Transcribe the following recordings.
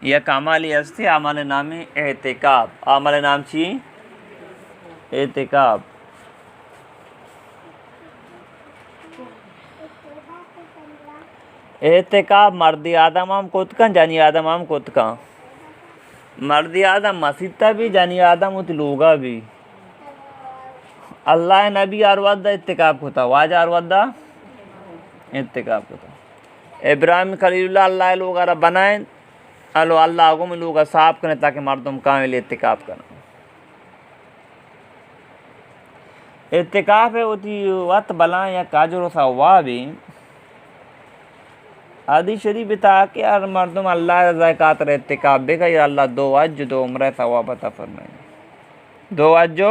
एक अमली असते अमल नामी एहतिकाब। अमल नाम ची एहतिकाब। एहतिकाब मर्दी आदम हम कोतकन जानी आदम हम कोतका मर्दी आदम मसीता भी जानी आदम उत लोगा भी अल्लाह नबी आरवदा इत्तिकाब होता वाज आरवदा इत्तिकाब होता। इब्राहिम खलीलुल्लाह अल्लाह लोग आरा बनाए अलो अल्लाह को में लोग साफ करें ताकि मर्दम काम ले इत्तिकाब करना। इत्तिकाब है उती वत बला या काजरो सा वाह भी आदि शरीफ बता के यार मर्दम अल्लाह रज़ा खातिर इत्तिकाब बेका या अल्लाह दो अज दो उम्र सवाब अता फरमाए। दो अज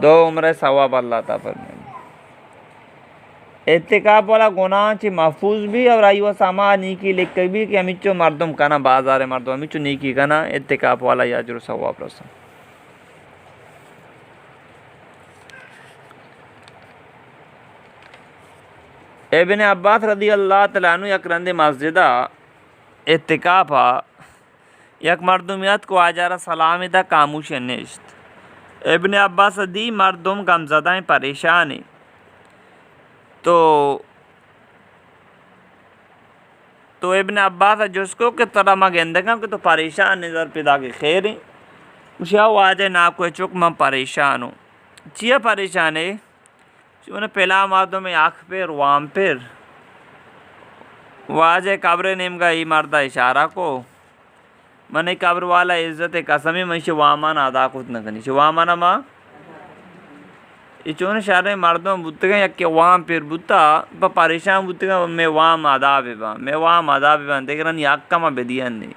दो उम्र सवाब अल्लाह अता फरमाए। इत्तिकाब वाला गुनाह ची महफूज भी और आई वो सामा नीकी लिख के भी कि अमिचो मर्दम कना बाजार मर्दम अमिचो नीकी कना इत्तिकाब वाला याजर सवाब रसा। इब्न अब्बास रदी अल्लाह तआला अन्हु यक रंदे मस्जिदा इत्तिकाफा यक मर्दुमियत को आजारा सलामिदा कामूश निश्त। इब्न अब्बास दी मर्दुम गमज़दाएं परेशान है तो इब्न अब्बास जिसको के तरह मगेंदगा के तो परेशान नज़र पैदा के खैर है उशा वाजे ना कोई चुक मैं परेशान हूँ चिया परेशान है उन्हें पहला मर्दों में आँख पर वाम पर वाजे कब्र नेम का ही मर्दा इशारा को मैंने कब्र वाला इज्जत कसमी मैं वामान अदा कुछ न करनी वामाना माँ इचोन शारे मर्दों बुतगा या के वाम फिर बुता परेशान बुतगा मैं वाम अदा बेबा मैं वाम अदा बेबा देख रहा नहीं आँख का मैं बेदिया नहीं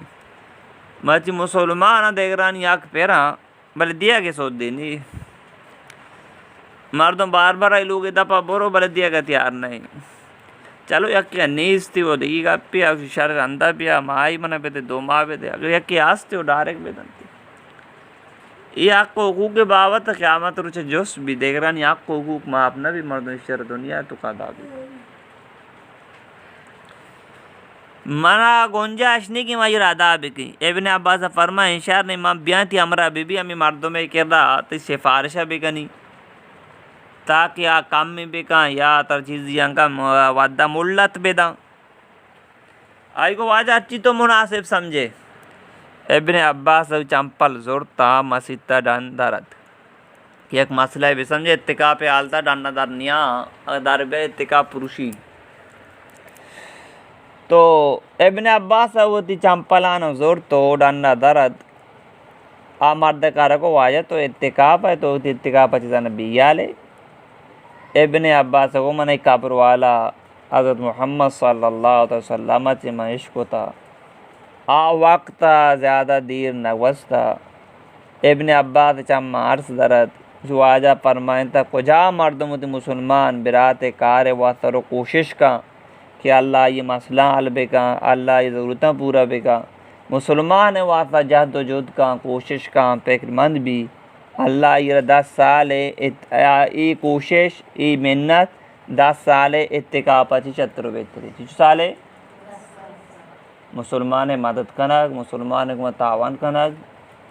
मची मुसलमान देख रहा नहीं आँख पेरा भले दिया के सोच देनी मर्दों बार बार आई लोग दफा बोरो भले दिया का तैयार नहीं चलो यक नीस थी वो देखी का पिया शर अंदा पिया माई मना पे थे दो माह पे थे अगर यक आस थे वो डायरेक्ट बेदन थी ये आँख को हुकूक के बावत क़यामत रुचे जोश भी देख रहा नहीं आँख को हुकूक माँ अपना भी मर्दों शर दुनिया तो का दाबी मना गोंजा अशनी की मायूर आदा बिकी इब्न अब्बास फरमा इशार ने माँ ब्याह थी हमरा बीबी हमें मर्दों में कर रहा तो सिफारिशा भी कनी ताकि आ काम में बेका या तर चीज़ का वादा मुल्लत बेदा आई को वाजा अच्छी तो मुनासिब समझे। इब्न अब्बास चंपल जोरता मसीता डांदारत एक मसला भी समझे इत्तिका पे आलता डांडा दारनिया दार बे इत्तिका पुरुषी तो इब्न अब्बास वो ती चंपलान जोर तो डांडा दारत आ मर्द कार को वाजा तो इत्तिका है तो इत्तिका पचीज़ान बियाले इब्न अब्बास को मन कब्र वाला हज़रत मोहम्मद सल्लल्लाहु अलैहि वसल्लम से मश्क होता आ वक्त ज़्यादा देर न वस्ता इब्न अब्बास चम्मा अर्स दरत जो आजा फरमाइन तक कुजा मर्दम मुसलमान बिरात कार वास्तर कोशिश का कि अल्लाह ये मसला हल बेका अल्लाह ये ज़रूरतें पूरा बेका मुसलमान वास्ता जहदोजहद का कोशिश का फ़िक्रमंद भी अल्लाह ये 10 साल ये कोशिश ये मेहनत 10 साल इत्तिकापाची चत्र बेहतरी 6 साल मुसलमान मदद कनक मुसलमान को तावन कनक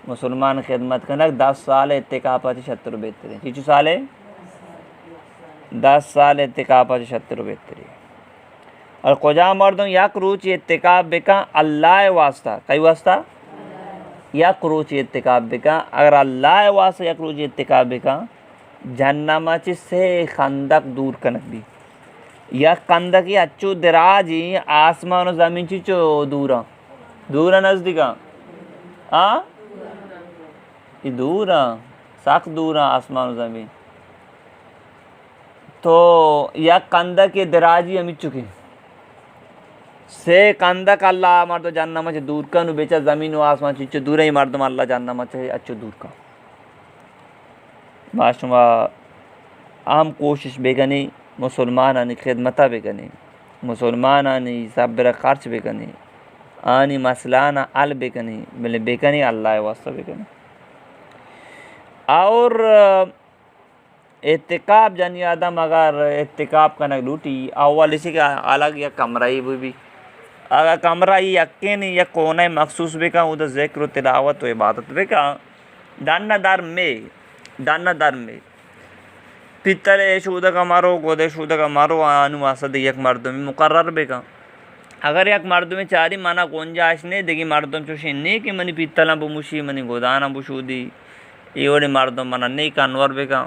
मुसलमान खिदमत कनक 10 साल इत्तिकापाची चत्र बेहतरी 6 साल 10 साल इत्तिकापाची चत्र बेहतरी और कुजा मर्दों यक रूच इत्तिकाब बेका अल्लाह वास्ता कई वास्ता यक रूच इत्तिकाब बेका अगर अल्लाह वास्ता यक रूच इत्तिकाब बेका जन्नमाची से खंदक दूर कनक भी या कंदक अच्छू दराजी आसमान ज़मीन चीचो दूरा दूरा नज़दीका हाँ ये दूरा सख्त दूरा आसमान ज़मीन तो या कंदक दराजी अमित चुकी से कंदक अल्लाह मर्द जानना मचे दूर का नु बेचा ज़मीन व आसमान चीचो दूर ही मर्द अल्लाह जानना मचे अच्छो दूर का माशुमा आम कोशिश बेगनी मुसलमान आनी खिदमता बेगनी मुसलमान आनी सब्र खर्च बेगनी आनी मसलाना अल बेगनी मिले बेगनी अल्लाह वास्ता बेगनी और इत्तिकाब जानी आदम अगर इत्तिकाब का नक लूटी अव्वल इसी का अलग या कमरा ही भी अगर कमरा ये यक्के नहीं या कोने मखसूस बेका उधर ज़िक्र तिलावत व इबादत बेका दाना दर में पितरे शूद का मारो गोदे शूद का मारो अनुवासद एक मर्दमी मुकर्रर बेका अगर एक मर्दमी चारी माना गुंजाइश नहीं देगी मर्दम चुशी कि मनी पितला बुमुशी मनी गोदाना बुशूदी ये मर्दम मना नहीं कन्वर बेका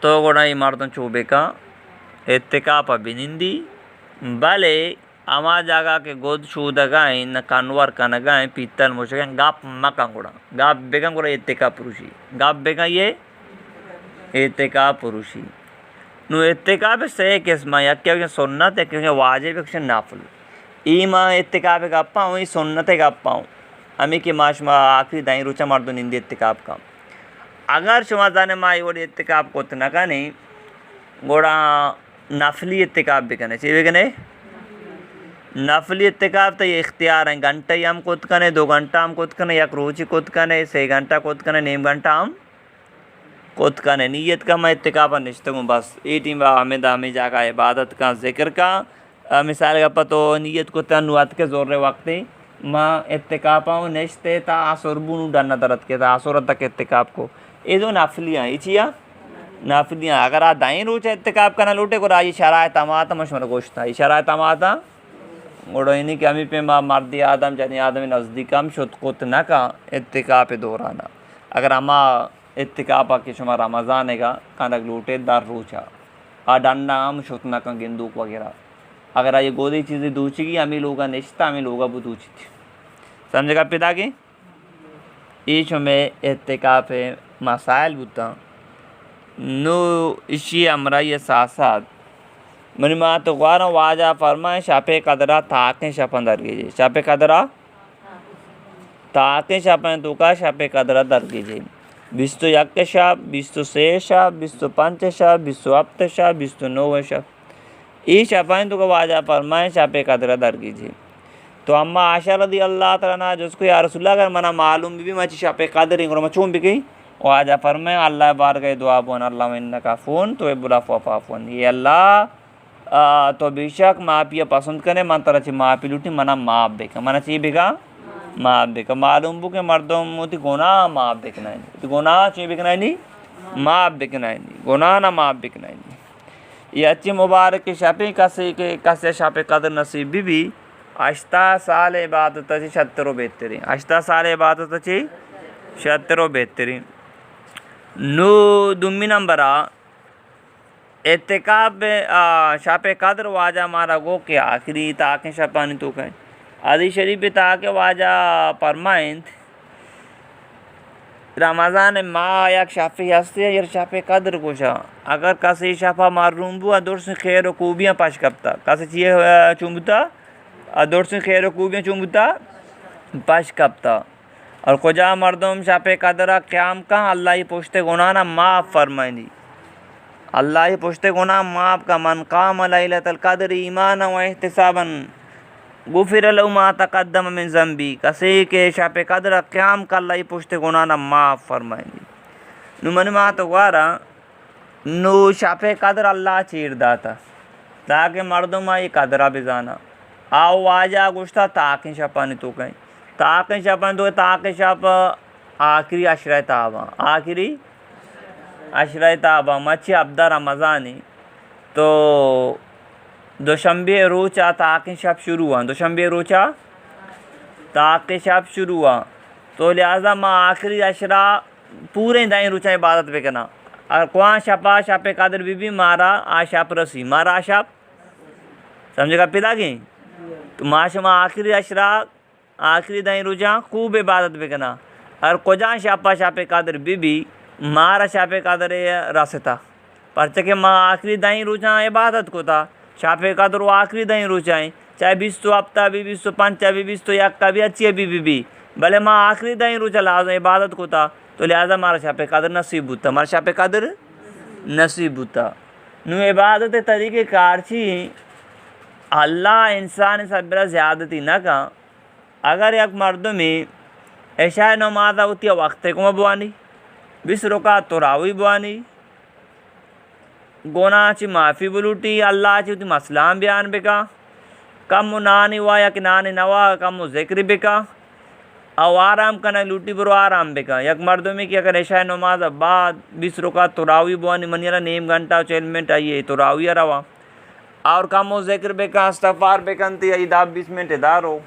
तो गोड़ा ये मर्दम चूबेका इत्तिकाप बिनिंदी भले अमा जागा के गोद शूद गाय न कन्वर कन गाय पितल मुशे गाप मकांगुड़ा गाप बेगंगुड़ा इत्तिका पुरुषी गाप बेगा ये इत्तिका पुरुषी नु इत्तिकाप से किस्मा या क्या सुन्नत है क्योंकि वाजिब है नाफिल ईमा इत्तिकाप गप्पा हूँ सुन्नत गप्पा हूँ अमी की माशमा आखिरी दाई रुचा मार दो निंदी इत्तिकाप का अगर शुमा जाने माई वो इत्तिकाप को इतना का नहीं गोड़ा नफली इत्तिकाप भी करने चाहिए कि नहीं नफली इत्तिकाप तो ये इख्तियार है घंटा ही हम खुद कने 2 घंटा हम खुद कने एक रोज ही खुद कने 6 घंटा खुद कने 9 घंटा हम खुद कने नीयत का मैं इत्तिकाप निश्चित हूँ बस ये टीम हमें दामी जागा इबादत का जिक्र का मिसाल का पतो नीयत को तनुआत के जोर वक्त माँ इत्तिकाप हूँ निश्चित ता आसुरबुन डाना दरद के ता आसुरत तक इत्तिकाप को ये जो नाफलियाँ ये चिया नाफलियाँ अगर आ दाई रोच इत्तिकाप करना लूटे को राजी शराय तमाता मशमर गोश्त है शराय तमाता गोड़ो इन्हीं के अमी पे मर्दी आदम जानी आदमी नज़दीक हम शुद्ध कुत न का इत्तिकाप दौराना अगर अमा इत्तिकाप की शुमा रमज़ान का कनक लूटे दर रोचा आ डन्ना हम शुद्ध न का गेंदूक वगैरह अगर ये गोदी चीज़ें दूची की अमी लोग निश्ता अमी लोग वो दूची थी समझेगा पिता की ईश में इत्तिकाप मसाइल बुता नो इसी अमरा ये साथ साथ मनी माँ तो गारा वाजा फरमाए शापे कदरा ताके शपन दर कीजिए शापे कदरा ताके शपन तो का शापे कदरा दर कीजिए बिस्तु यक शाप बिस्तु से शाप बिस्तु पंच शाप बिस्तु अप्त शाप बिस्तु 9 शाप ये शपन तो का वाजा फरमाए शापे कदरा दर कीजिए तो अम्मा आशा रदी अल्लाह तआला जिसको या रसूलुल्लाह अगर मना मालूम भी मची शापे कदर इंगरो मचूम भी गई वाजा फरमाए अल्लाह बार गए दुआ बोन अल्लाह इन्नका फ़ोन तो बुला फ़ाफ़ोन ये अल्लाह तो बेशक मापिया पसंद करे मन तरह से मापी लूटी मना माप बेका मना चाहिए बेका माप बेका मालूम बु के मर्दों मोती गुना माप बेकना है तो गुना चाहिए बेकना है नहीं माप बेकना है नहीं गुना ना माप बेकना है नहीं ये अच्छी मुबारक के शापे कसे शापे कदर नसीब भी अश्ता साल इबादत से 76 बेहतरीन अश्ता साल इबादत से 76 बेहतरीन नो दुम्मी नंबरा इत्तिकाप शापे कदर वाजा मारा गो के आखिरी ताके शपानी तो कहें आदि शरीफ ताके वाजा परमाइंद रमज़ान माँ या शाफी हस्ते या शापे कदर कोशा अगर कसी शाफा मारूम बु अदोर से खैर खूबियाँ पाश कपता कसी चीज़ चुमता अदोर से खैर खूबियाँ चुमता पाश कपता और खुजा मर्दम शापे कदरा क़याम का अल्लाह ही पुश्ते गुनाना माफ़ फरमाइंदी अल्लाह ही पुश्ते गुनाह माफ़ का मन काम लैलतुल क़द्र ईमान व एहतिसाबन गुफिर लहु मा तक़द्दम मिन ज़ंबी कसे के शापे कदर क़याम का अल्लाह ही पुश्ते गुनाह ना माफ़ फरमाइंदी नु मन मा तो वारा नु शापे कदर अल्लाह चीर दाता ताकि मर्दमा ये कदरा बिजाना आओ आजा गुश्ता ताकि शपानी तो कहीं ताकि शपानी तो ताकि शप आखिरी अशरा ताबा आखिरी अशरा ताबा मच्छी अब्दा रमज़ानी तो दोशंबे रोचा ताकि शप शुरू हुआ दोशंबे रोचा ताकि शप शुरू हुआ तो लिहाजा माँ आखिरी अशरा पूरे दाई रोचा इबादत पे करना और कुआं शपा शापे कादर बीबी मारा आशाप रसी मारा आशाप समझेगा पिता की तो माशमा आखिरी अशरा आखिरी दाई रोजा खूब इबादत पे करना और कोजा शापा शापे कादर बीबी मारा शापे कादर रास्ता परचे के माँ आखिरी दाई रोजा इबादत को था शापे कादर वो आखिरी दाई रोजाएँ चाहे 20 तो हफ्ता भी 20 तो पंचा भी 20 तो यक्का भी अच्छी भी भले माँ आखिरी दाई रोजा लाज इबादत को था तो लिहाजा मारा शापे कादर नसीब होता मारा शापे कादर नसीब होता नु इबादत तरीके कार छी अल्लाह इंसान सब ज़्यादती न का अगर एक मर्द में ऐशा नमाज होती वक्त को बुआनी 20 रकात तो रावी बुआनी गोना ची माफ़ी बुलूटी अल्लाह ची मसलाम बयान बेका कम नानी हुआ या कि नानी नवा कम जिक्र बेका और आराम करना लूटी बरो आराम बेका यक मर्दमी की अगर ऐशा नमाज बाद 20 रुकात तुरावी बुआनी मनिया नीम घंटा 4 मिनट आइए तुरावी रवा और कम जिक्र बेका इस्तगफार बेकनती आई 20 मिनट दारो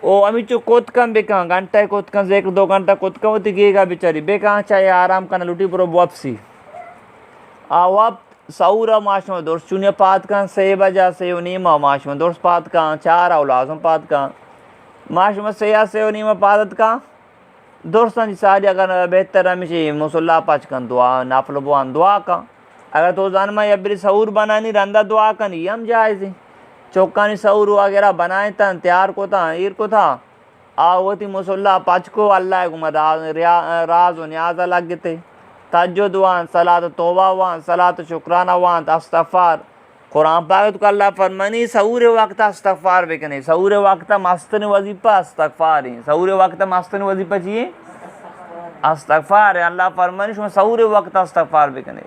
ओ अमी चो कोत कम बेका घंटा कोत कम जिक्र 2 घंटा कोत कम होती गेगा बेचारी बेका चाहे आराम करना लूटी बरो वापसी आ वक्त सौरा माशमा दोस्त चुनिया पात का 6 बजा से उनीमा माशमा दोस्त पात का 4 औलाजम पात का माशमा से उनीमा पादत का दोस्तान सारी अगर बेहतर हमेशा मुसल्ला पाच का दुआ नाफल बुआन दुआ का अगर तो जान में अबरी सऊर बनानी रंदा दुआ का नहीं हम जायज़ चौकानी सऊर वगैरह बनाए था तैयार को था ईर को था आवती मुसल्ला पाच को अल्लाह गुमद राज व न्याज लग गए तहज्जुद वान सलात तौबा वान सलात शुक्राना वान इस्तगफार कुरान पाक तो अल्लाह फरमानी सऊर वक्त इस्तगफार बेकने सऊर वक्त मस्तन वजीफा इस्तगफार है सऊर वक्त मस्तन वजीफा चाहिए इस्तगफार है अल्लाह फरमानी शुमा सऊर वक्त इस्तगफार बेकने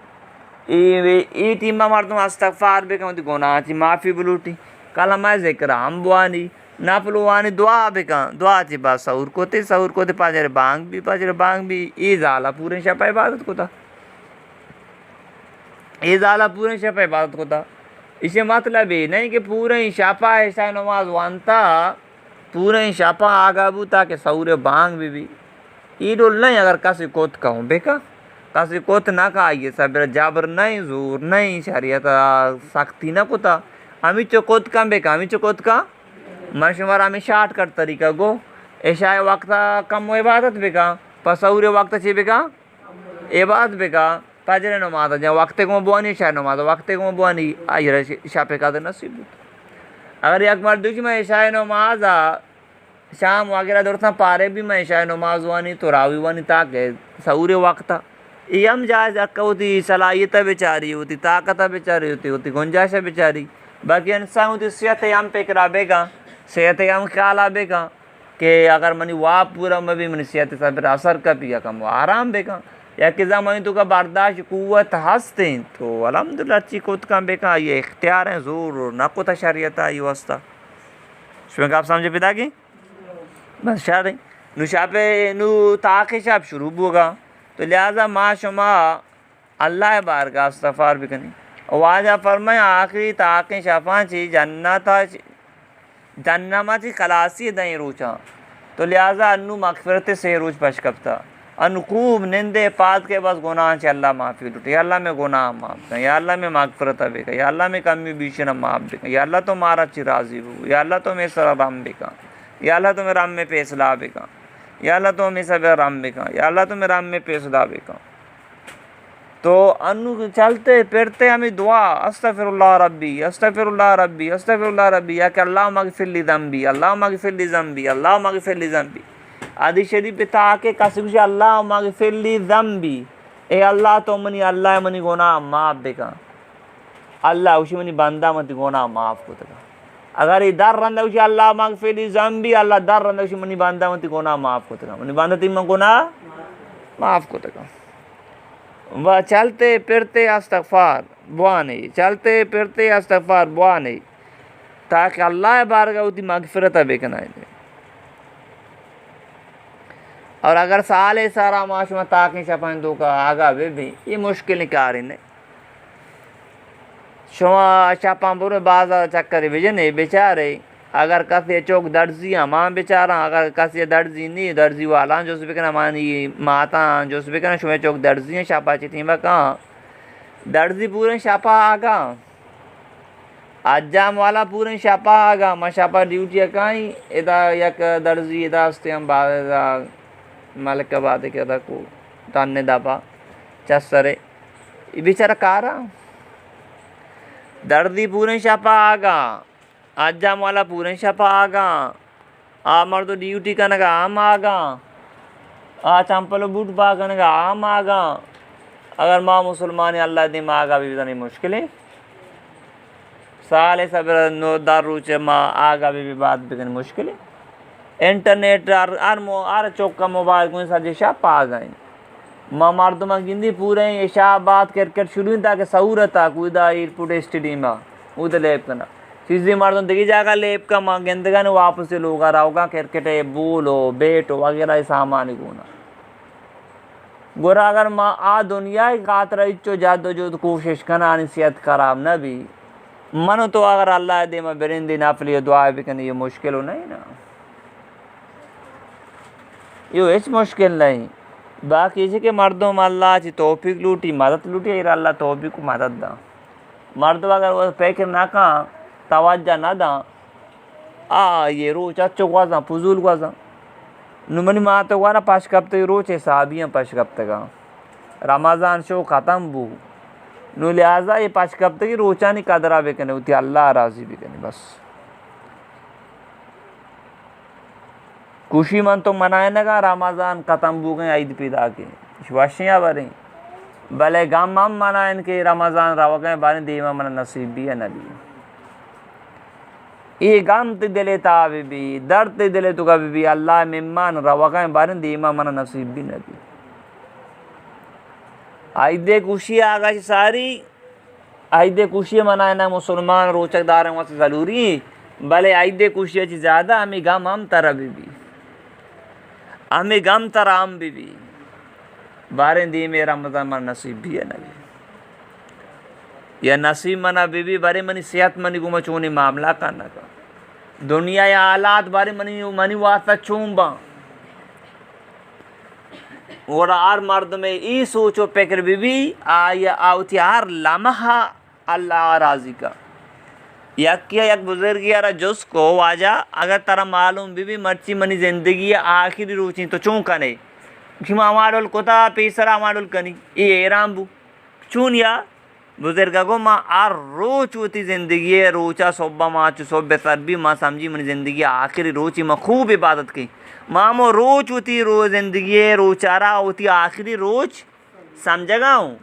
ई टीमा मर्दम इस्तगफार बेकने गुनाह ची माफी बुलूटी कलमा जिक्र हम बुआनी नाफलवानी दुआ बेका दुआ ची बा सऊर कोते पाजरे बांग भी ई जाला पूरे शपा इबादत को था ये जाला पूरे शपा इबादत को था इसे मतलब ये नहीं कि पूरे शपा ऐसा नमाज वानता पूरे शपा आगा बूता के सऊरे बांग भी ई डोल नहीं अगर कसी कोत कहूँ बेका कसी कोत ना का ये सब जाबर नहीं जोर नहीं शरीयत सख्ती ना को था हमी चो कोत का बेका हमी चो कोत का मशवरा हमें शार्ट कट तरीका गो ऐशा वक्त कम इबादत बेका पसौर वक्त चे बेका इबादत बेका फजर नमाज जहाँ वक्त को बुआनी शाह नमाज वक्त को बुआनी आयर शापे का नसीब अगर एक मर्दुश में ऐशा नमाज शाम वगैरह दौड़ता पारे भी मैं ऐशा नमाज वानी तो रावी वानी ताकि सऊर वक्त यम जायज़ अक्का होती सलाहियत बेचारी होती ताकत बेचारी होती गुंजाइश बेचारी बाकी इंसान होती सेहत यम पे कराबेगा सेहत हम ख्याल आबेगा कि अगर मनी वाह पूरा में भी मनी सेहत सब असर का पिया कम आराम बेगा या कि मनी तो का बर्दाश्त कुव्वत हंसते तो अल्हम्दुलिल्लाह अच्छी कोत का बेका ये इख्तियार है जोर ना को शरीयत आई वास्ता शुरू आप समझे पिता की बस शार नुशापे नु ताक़े शाप शुरू होगा तो लिहाजा माशुमा अल्लाह बार का इस्तगफार भी करनी और वाजा फरमाया आखिरी ताक़े शफा ची जन्नमाची खलासी दई रूचा तो लिहाजा अन्नू मगफिरत से रूच पशकबता अन खूब निंदे पात के बस गुनाह से अल्लाह माफ़ी लुटे या अल्लाह में गुनाह माफ़ कर या अल्लाह में मगफिरत बेका या अल्लाह में कमी बीच न माफ़ बेका या अल्लाह तो मारा ची राज़ी हो या अल्लाह तो मैं सर राम बेका या अल्लाह तो मेरा में फैसला बेका या अल्लाह तो मैं सब राम बेका या अल्लाह तो मेरा में फैसला बेका तो अनु चलते फिरते हमें दुआ अस्तगफिरुल्लाह रब्बी या कि अल्लाह मगफिरली ज़ंबी अल्लाह मगफिरली ज़ंबी अल्लाह मगफिरली ज़ंबी आदि शरीफ पे ताके कासिक अल्लाह मगफिरली ज़ंबी ए अल्लाह तो मनी अल्लाह मनी गुनाह माफ़ बेका अल्लाह उसी मनी बंदा मत गुनाह माफ़ को तका अगर इधर रंदा उसी अल्लाह मगफिरली ज़ंबी अल्लाह दर रंदा उसी मनी बंदा मत गुनाह माफ़ को तका मनी बंदा तिम गुनाह माफ़ को तका वह चलते फिरते इस्तगफार बुआ नहीं चलते फिरते इस्तगफार बुआ नहीं ताकि अल्लाह बारगाह उती मगफिरत बेकना है और अगर साले सारा माशमा ताकि शपंदों का आगा भी ये मुश्किल निकाल नहीं शुमा शपापुर बाजार चक्कर विजन बेचारे अगर कसी चौक दर्जी मां बेचारा अगर कसी दर्जी नहीं दर्जी वाला जो सुबह मानी माता जो सुबह शुमा चौक दर्जी शापा चिती कहाँ दर्जी पूरे शापा आगा अज्जाम वाला पूरे शापा आगा मैं शापा ड्यूटी कहीं इदा यक दर्जी इदा हस्ते हम बाद मालिक का बात के अदा को तान्ने दापा चसरे बेचारा कारा दर्दी पूरे शापा आगा अज्जाम वाला पूरे छपा आगा आ मर्द ड्यूटी कनगा आम आगा आ चंपलो बूट पा कनगा आम आगा अगर माँ मुसलमान अल्लाह दिन आगा भी नहीं मुश्किल है साले सब नोदार रूचे माँ आगा भी बात भी मुश्किल है इंटरनेट आर चौका मोबाइल को साजे छपा आ गए माँ मर्दमा गिंदी पूरे ये शाह बात क्रिकेट शुरू ताकि सहूरत आ कुदा एयरपोर्ट स्टेडियम उधर लेप करना चीज़ी मर्दों देखी जाकर लेप का माँ गेंदगा ने वापस से लोग रावगा क्रिकेटे बोलो बेटो वगैरह सामान गुना गोरा अगर माँ आ दुनिया की खातर इच्छो जादो जो कोशिश करना नसीहत खराब न भी मनो तो अगर अल्लाह दे मैं बेरिंदी नाफली दुआ भी करनी ये मुश्किल हो नहीं ना यो इस मुश्किल नहीं बाकी इसी के मर्दों में अल्लाह ची तौफीक लूटी मदद लूटी यार अल्लाह तौफीक को मदद दा मर्द अगर वो पैकर ना कहा तवज्जा ना दा ये रोच अच्छो क्वाजा फजूल क्वाजा नुमनी माँ तो वाना पाँच कप्ते रोच है साबियाँ पाँच कप्ते का रमज़ान शो ख़त्म बू नु लिहाजा ये पाँच कप्ते की रोचा नहीं कदरा भी करने उती अल्लाह राजी भी करने बस खुशी मन तो मनाए ना का रमज़ान ख़त्म बू गए ईद पिदा के वाशियाँ बरे भले गम हम मनाए के रमज़ान रवा गए बारे दीमा मन नसीब भी है नबी ये गम ते दिले ता भी दर्द ते दिले तो कभी भी अल्लाह मेहमान रवा गए बारे दीमा मन नसीब भी नबी आइदे खुशी आ गई सारी आइदे खुशी मनाए ना मुसलमान रोचकदार हैं वहाँ ज़रूरी भले आइदे खुशी अच्छी ज़्यादा हमें गम हम तरह भी हमें गम तरह हम भी बारे दी में रमज़ान मन नसीब भी है नबी या नसीब मना बीबी बारे मनी सेहत मनी गुमा चोनी मामला करना का दुनिया या हालात बारे मनी वास्ता चूम्बा और आर मर्द में ई सोचो पेकर बीबी या आवती आर लम्हा अल्लाह राजी का यक बुजुर्ग यारा जुस को वाजा अगर तारा मालूम बीबी मर्ची मनी जिंदगी आखिरी रुचि तो चूं कने खिमा माडोल कोता पेसरा माडोल कनी ये रामबू चून या बुजुर्ग को माँ आर रोच होती जिंदगी रोचा सोब्बा माँ सोब्बे सरबी माँ समझी मनी जिंदगी आखिरी रोची माँ खूब इबादत की माँ मो रोच होती रोज जिंदगी रोचारा होती आखिरी रोज समझेगा हूँ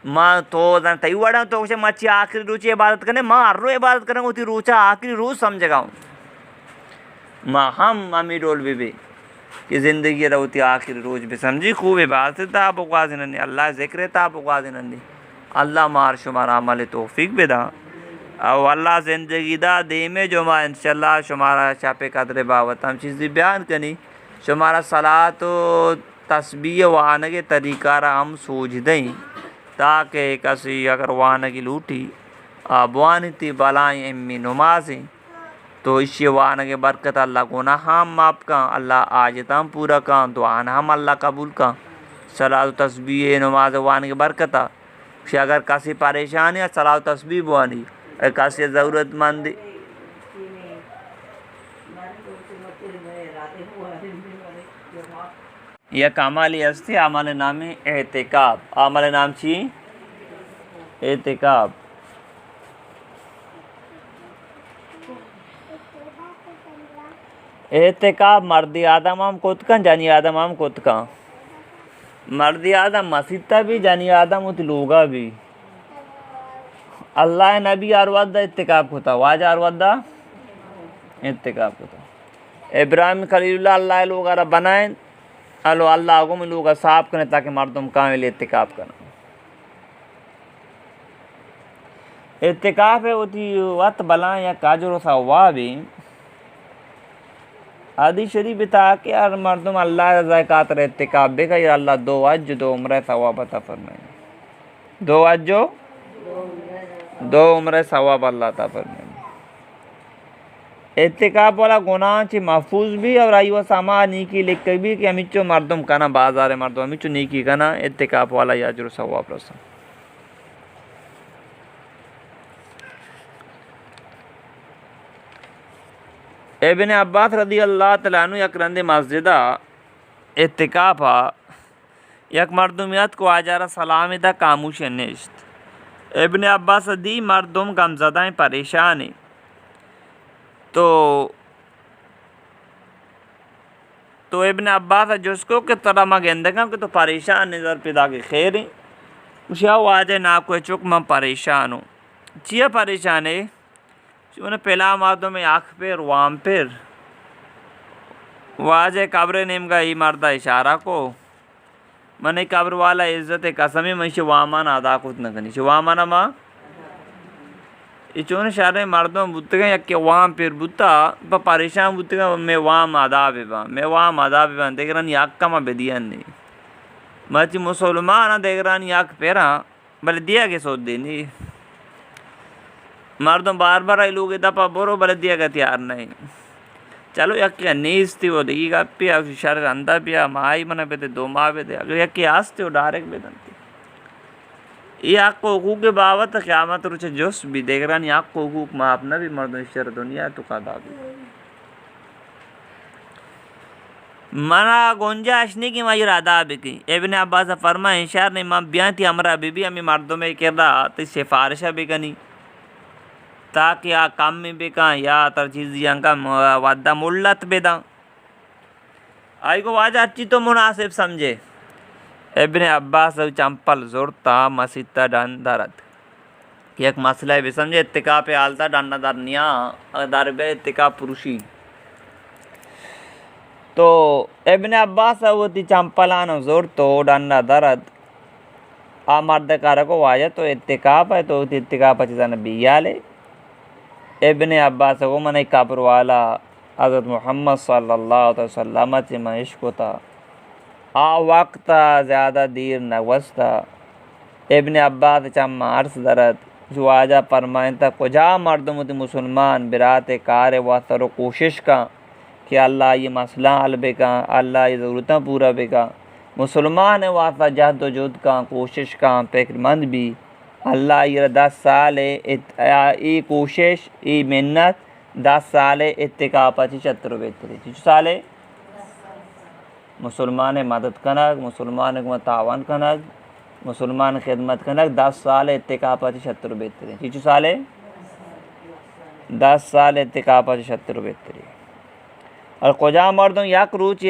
माँ तो तय वाड़ा तो उसे मच्छी आखिरी रोची इबादत करने माँ हर रो इबादत करेंगे होती रोचा आखिरी रोज समझेगा हूँ माँ हम अमी डोल भी कि ज़िंदगी रहती आखिर रोज़ भी समझी खूब इबादत था बुकाजिन अल्लाह ज़िक्र था बुकाजिन अल्लाह मार शुमार अमल तौफीक बेदा और अल्लाह ज़िंदगी दा दे में जो माँ इंशाल्लाह शुमारा छापे कदर बावत हम चीज़ बयान करी शुमारा सलाह तो तस्बीह वाहन के तरीका हम सोच दें ताकि कसी अगर वाहन की लूटी आबवान थी बलाएँ एम्मी नमाज़ें तो इस वाहन के बरकत अल्लाह गुनाह हम माफ़ का अल्लाह आजता पूरा का दुआ हम अल्लाह कबूल का सलाह तस्बीह नमाज वाहन के बरकत फिर अगर कासी परेशानी है सलाह तस्बीह बुआनी अगर कासी ज़रूरतमंद यह अमल हस्ती अमल नाम है एहतिकाब अमल नाम छी एहतिकाब एहतिकाब मर्दी आदम हम कोतकन जानी आदम हम कोतका मर्दी आदम मसीता भी जानी आदम उत लोगा भी अल्लाह नबी आरवदा इत्तिकाब होता वाजा आरवदा इत्तिकाब होता इब्राहिम खलीलुल्लाह अल्लाह लोग अरब बनाए अलो अल्लाह को में लोग साफ करें ताकि मर्दम कामिल इत्तिकाब करना इत्तिकाब है उती वत बला या काजरो सा वाह भी आदि शरीफ बता के यार मर्दम अल्लाह ज़ायकात रहते काबे का यार अल्लाह दो अज दो उम्र सवाब अता फरमाए दो अज जो दो उम्र सवाब अल्लाह अता फरमाए इत्तिकाब वाला गुनाह ची महफूज भी और आई वो सामा नीकी लिख के भी कि अमिचो मर्दम कना बाजार मर्दम अमिचो नीकी कना इत्तिकाब वाला याजरो सवाब रसा इब्न अब्बास रदी अल्लाह तआला अन्हु यक रंदे मस्जिदा इत्तिकाफा यक मर्दुमियत को आजारा सलामिदा कामूश निश्त इब्न अब्बास दी मर्दुम गमज़दाएँ परेशान है तो इब्न अब्बास जिसको के तरह मैं गेंदगा के तो परेशान नज़र पैदा के खैर है उसे आज ना कोई चुक मैं परेशान हूँ चिया परेशान है उन्हें पहला मर्दों में आँख पर वाम पर वाज कब्र नेम का ही मर्दा इशारा को मैंने कब्र वाला इज़्ज़त कसमी मैं वामान अदा कुछ न करनी वामाना माँ इचोन शारे मर्दों बुतगा या के वाम फिर बुता परेशान बुतगा मैं वाम आदाबे बा मैं वाम आदाबे बा देखरन याक्का मा बेदियन नहीं मची मुसलमान देखरन याक पेरा बल दिया के सोच देनी मर्दों बार बार आई लोग दपा बोरो बल दिया का तैयार नहीं चलो यक्के नीस्ती वो दी का पिया शरीर अंदा पिया माई मन पे दो माँ पे दे अगर यक्के आस्ते हो डायरेक्ट बेदनती ये आपको हुकूक के बाबत क़यामत रुचे जोश भी देख रहा नहीं आपको हुकूक माँ अपना भी मर्दों शर दुनिया तो का दाबी मना गुंजाइश नहीं की मायूर आदाब की इब्ने अब्बास फरमाए इशार ने माँ ब्याह थी हमारा बीबी हमें मर्दों में कर रहा तो सिफारिशा भी कनी ताकि आ काम में बेका या तर चीज़ का वादा मुल्लत बेदा आई को वाजा अच्छी तो मुनासिब समझे इब्ने अब्बास चंपल जोरता मसीता डंदारत एक मसला भी समझे इत्तिका पे आलता डंडा दरनिया दर बे इत्तिका पुरुषी तो इब्ने अब्बास वो चंपलान जोर तो डंडा दरत आ मर्द कारको वाजा तो इत्तिकाप है तो इत्तिकाप चीज़ान बियाले इब्ने अब्बास को मन काबर वाला हज़रत मोहम्मद सल्लल्लाहु अलैहि वसल्लम से मन इश्क होता आ वक्त ज़्यादा देर न वस्ता इब्ने अब्बास चम्मा अर्स दरत जो आजा फरमाइन तक कुजा मर्दों मुसलमान बिरात कार वास्तर कोशिश का कि अल्लाह ये मसला हल बेका अल्लाह ये ज़रूरतें पूरा बेका मुसलमान वास्ता जहदोजहद का कोशिश का फिक्रमंद भी अल्लाह ये 10 साल ये कोशिश ये मेहनत 10 साल इत्तिकापाची शत्रु बेहतरी 6 साल मुसलमान मदद कनक मुसलमान को तावन कनक मुसलमान खिदमत कनक 10 साल इत्तिकापाची शत्रु बेहतरी 6 साल 10 साल इत्तिकापाची शत्रु बेहतरी और कुजा मर्दों याक रूच